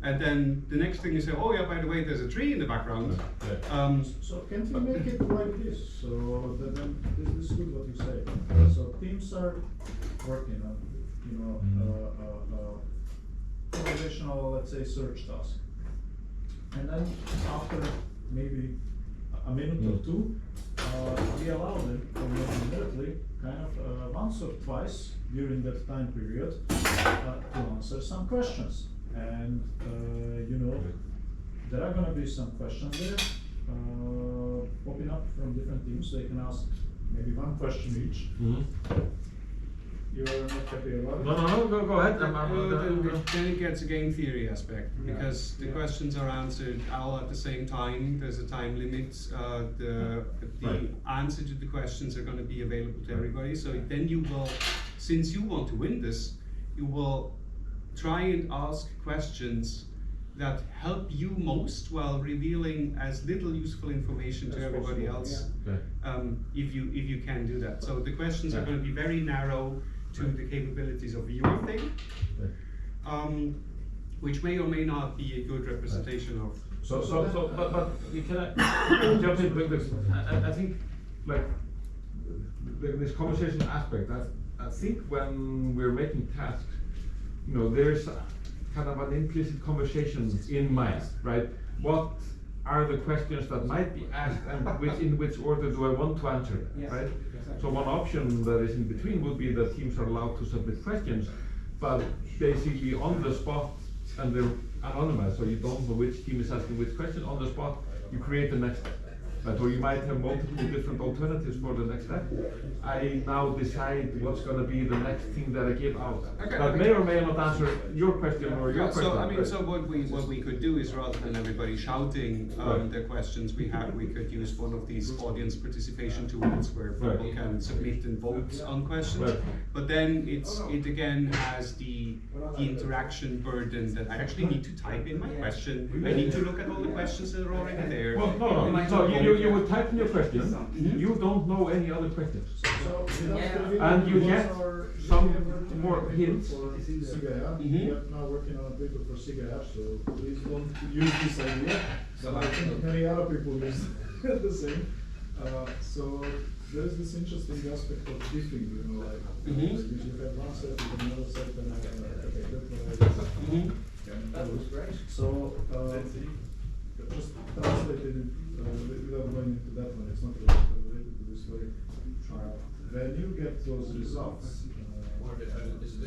and then the next thing you say, oh yeah, by the way, there's a tree in the background. Yeah. So can't we make it like this, so that then, this is good what you say, so teams are working on, you know, conversational, let's say, search task. And then after maybe a minute or two, we allow them, or maybe immediately, kind of once or twice during that time period, to answer some questions. And, you know, there are gonna be some questions there, popping up from different teams, they can ask maybe one question each. Mhm. You are not happy about it? No, go ahead. Then it gets a game theory aspect, Yeah. because the Yeah. questions are answered all at the same time, there's a time limit, the Right. answer to the questions are gonna be available to Right. everybody, so then you will, since you want to win this, you will try and ask questions that help you most while revealing as little useful information to As everybody possible, else. Okay. If you can do that. So the questions are Yeah. going to be very narrow to the capabilities of your thing, which may or may not be a good representation of. But you can jump in with this. I think like this conversation aspect. I think when we're making tasks, you know, there's kind of an implicit conversation in mind, right? What are the questions that might be asked, and in which order do I want to answer it, Yes, right? exactly. So one option that is in between would be that teams are allowed to submit questions, but basically on the spot, and they're anonymized, so you don't know which team is asking which question. On the spot, you create the next step. Right, or you might have multiple different alternatives for the next step. I now decide what's going to be the next thing that I give out. Okay, That may or may not answer your question or your Yeah, question. so I mean, right? so what we could do is rather than everybody shouting Right. their questions, we could use one of these audience participation tools where people Right. can submit and vote on questions. Right. But then it again has the interaction burden that I actually need to type in my question. I need to look at all the questions that are already there. Well, no, you would type in your question. You don't know any other questions. So, without Yeah. revealing And you what get our some SIGA working more on hints. For SIGA app, Mhm. we are now working on a paper for SIGA app, so please don't use this idea. But I think many other people use the same. So there is this interesting aspect of diffing, you know, like Mhm. you have one set, you have another set, and okay, that's what I Mhm. That was great. So, just translated it, without going into that one, it's not related to this way. When you get those results,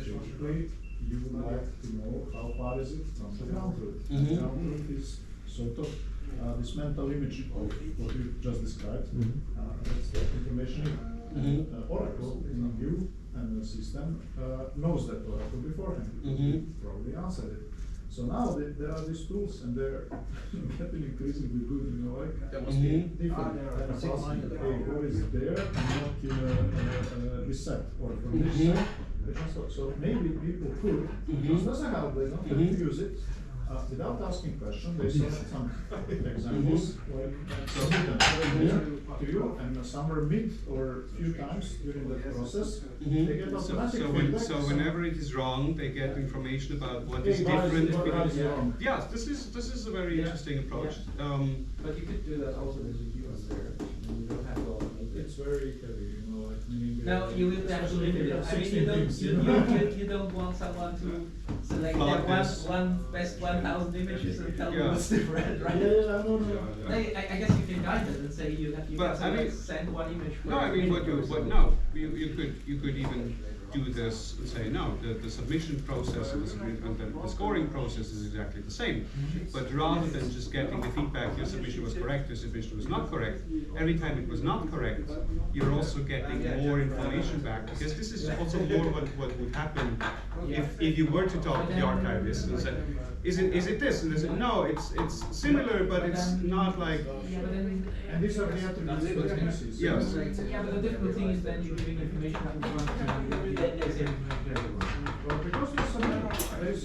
typically, you would like to know how far is it from the ground truth. Mhm. Ground truth is sort of this mental image of what you just described. That's the information Mhm. Oracle in you and the system knows that Oracle beforehand. Mhm. Probably answered it. So now there are these tools and they're getting increasingly good, you know, like That must be different kind of asking, hey, what is there and not in this set or from this Mhm. set. So maybe people could, Mhm. this doesn't help, they don't have Mhm. to use it. Without asking questions, they select some examples, like submit them to you, and somewhere mid or few times during that process, they get automatic feedback. So whenever it is wrong, they get information about what is Hey, why is different. it- why is it wrong? Yes, this is a very Yeah. interesting approach. But you could do that also with the humans there, and you don't have to automate it. It's very heavy, you know, like meaning. No, you will have to limit it. I mean, 16 things, you know. you don't want someone to select Plug their this. one best 1,000 images and tell Yeah. them what's different, right? Yeah, no. I guess you can guide it and say you have you But, can I mean- send one image. per No, I mean, minute or so. you could even do this and say, no, the submission process and the scoring process is exactly the same. But rather than just getting the feedback, your submission was correct, your submission was not correct, every time it was not correct, you're also getting more information back, because this is also more what would happen if you were to talk to the archivist and say, is it this? And they say, no, it's similar, but it's not like, Yeah, but then. And these are the attributes that you see. Yes. Yeah, but the difficult thing is then you're giving information up front and you get the same information to everyone. Well, because there's some evidence,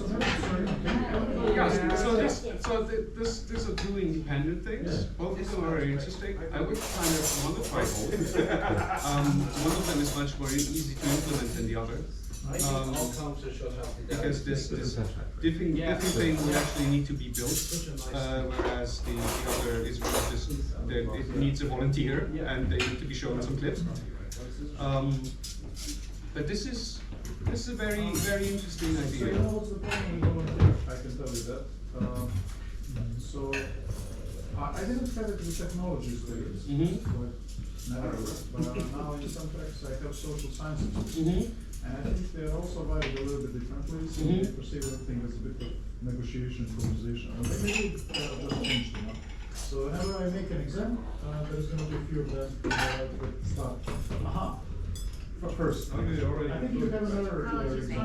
yes, these are two independent things. Both of them are very interesting. I would kind of modify both. One of them is much more easy to implement than the other. I think all councils should have the Because this different thing would actually need to be built, whereas the other is really just, it needs a volunteer and they need to be shown some clips. But this is a very, very interesting So you idea. know what's the problem with volunteer? I can tell you that. So, I didn't have it with technology students, Mhm. but never, but now in some tracks I have social sciences. Mhm. And I think they're also valued a little bit differently, so Mhm. they perceive everything as a bit of negotiation, conversation, or maybe just changed, you know. So whenever I make an exam, there's gonna be a few of them that start, but first, I think you have another exam.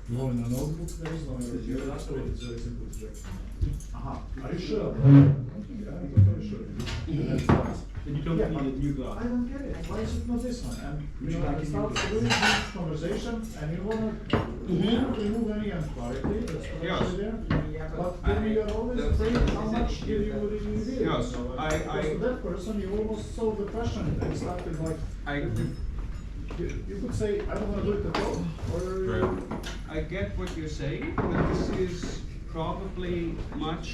No, in a notebook, there is no error, here, that's why it's very simple to check. Are you sure? Yeah, I'm totally sure. And then starts. Then you don't Yeah, need but a new glass. I don't get it. Why is it not this one? And Would you you know, like it a new starts glass? doing this conversation, and you wanna remove any ambiguity that's Yes. potentially there. But then you are always afraid how much do you really reveal. Yes, you know, I- because to that person, you almost solve the question and started like. You could say, I don't wanna do it at all, or. I get what you're saying, but this is probably much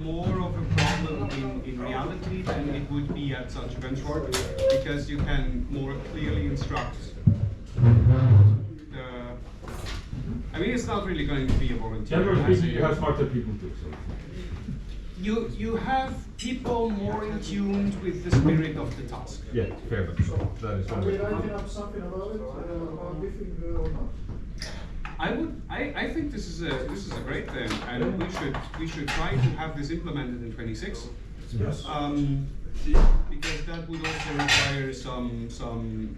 more of a problem in reality than it would be at such a benchmark, because you can more clearly instruct the, I mean, it's not really going to be a volunteer. Generally as speaking, a- you have smarter people too, so. You have people more in tune with the spirit of the task. Yeah, fair enough. That is Are one we way. writing up something about it, about diffing or not? I think this is a great thing, and we should try to have this implemented in 26. Yes. Because that would also require some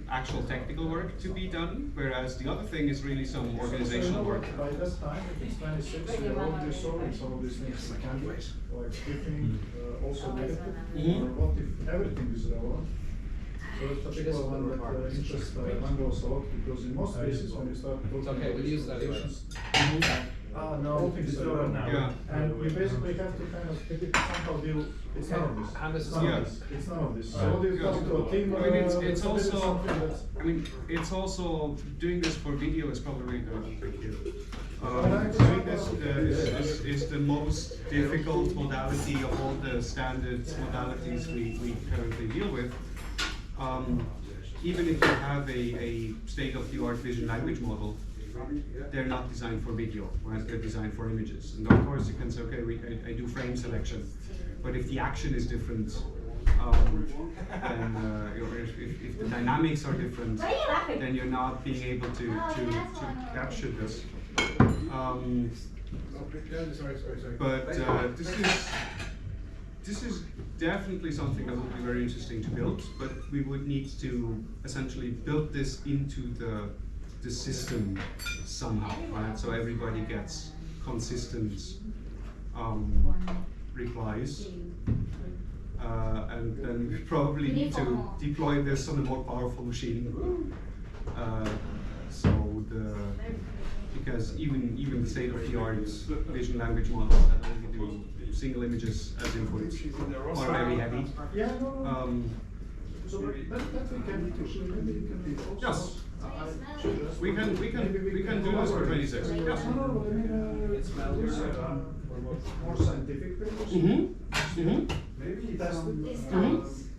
actual technical work to be done, whereas the other thing is really some organizational work. By that time, if it's 26, we are already solving some of these things mechanically, like diffing, also negative, Mhm. or what if everything is relevant? So it's particular one that interests Mangos a lot, because in most cases, when you start talking It's okay, about we'll these use that. situations, all things are relevant. Yeah. And we basically have to kind of somehow deal, it's none of this. And this It's is none Yeah. of this, it's none of this. Right. So what do you Yeah. talk to a team? I mean, it's this also, is something that's. I mean, it's also, doing this for video is probably the, doing this is the most difficult modality of all the standard modalities we currently deal with. Even if you have a state-of-the-art vision language model, they're not designed for video, whereas they're designed for images. And of course, you can say, okay, I do frame selection, but if the action is different, then if the dynamics are different, Why are you laughing? then you're not being able to capture this. But this is definitely something that would be very interesting to build, but we would need to essentially build this into the system somehow, right? So everybody gets consistent replies. And then we probably need to deploy this on a more powerful machine. Because even the state-of-the-art vision language models that only do single images as inputs are very heavy. Yeah, no. So that we can, maybe you can also. Yes. I suggest- We can do this for 26. Yes. No, but I mean, It's well these done. are more scientific papers. Maybe test it.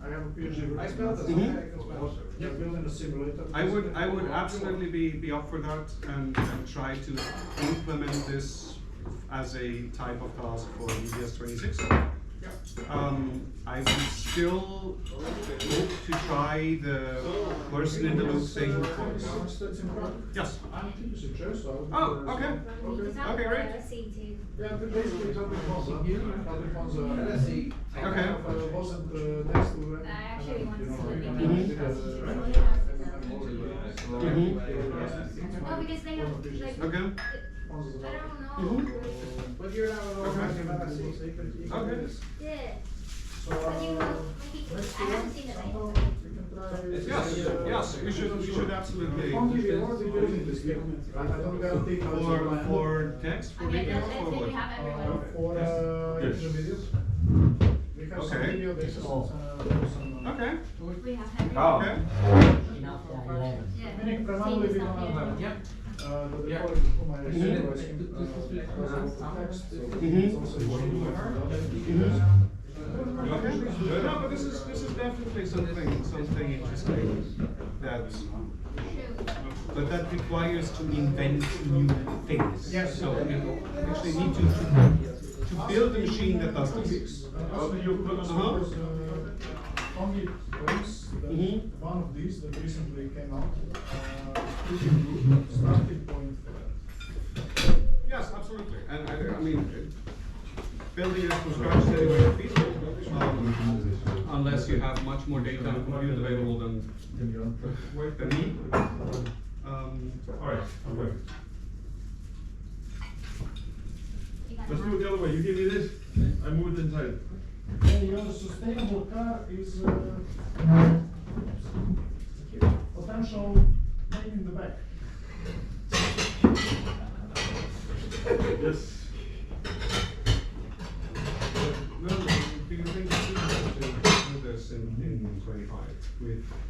I have a PhD. I spelled it. You're building a simulator. I would absolutely be up for that and try to implement this as a type of task for EBS 26. I would still hope to try the person in the loop thing first. Yes. I'm a teacher, so I would. Oh, okay. Okay, great. Yeah, but basically, public funds, public funds, Let's see. Okay. wasn't next to them. I actually want to You know, see we the can video. do No, because they have, like, Okay. I don't know. But you're not alone. Okay. Yeah. So, But you know, maybe, next I to haven't that, seen the somehow video. we can try. Yes, we should absolutely. Fungi, we already using this thing. I don't guarantee how it's going. For text, for Okay, video, let's for say we what? have everyone. For Yes. intermediate. We have some Okay. video, this is some. Okay. We have everyone. Ah. Okay. Yeah. Meaning primarily we Same don't stuff, have. Yep. The Yeah. recording whom I Mhm. assume was in, was a text, so Mhm. it's also useful. Okay. No, but this is definitely something interesting that, but that requires to invent new things. Yes. So we actually need to build a machine that does this. Also, you put us Uh-huh. fungi links, Mhm. one of these that recently came out, pretty good starting point for that. Yes, absolutely. And I mean, building it from scratch is anyway feasible, unless you have much more data and compute available than me. Alright, okay. Let's do it the other way. You give me this, I move it inside. your sustainable car is potential name in the back. Yes.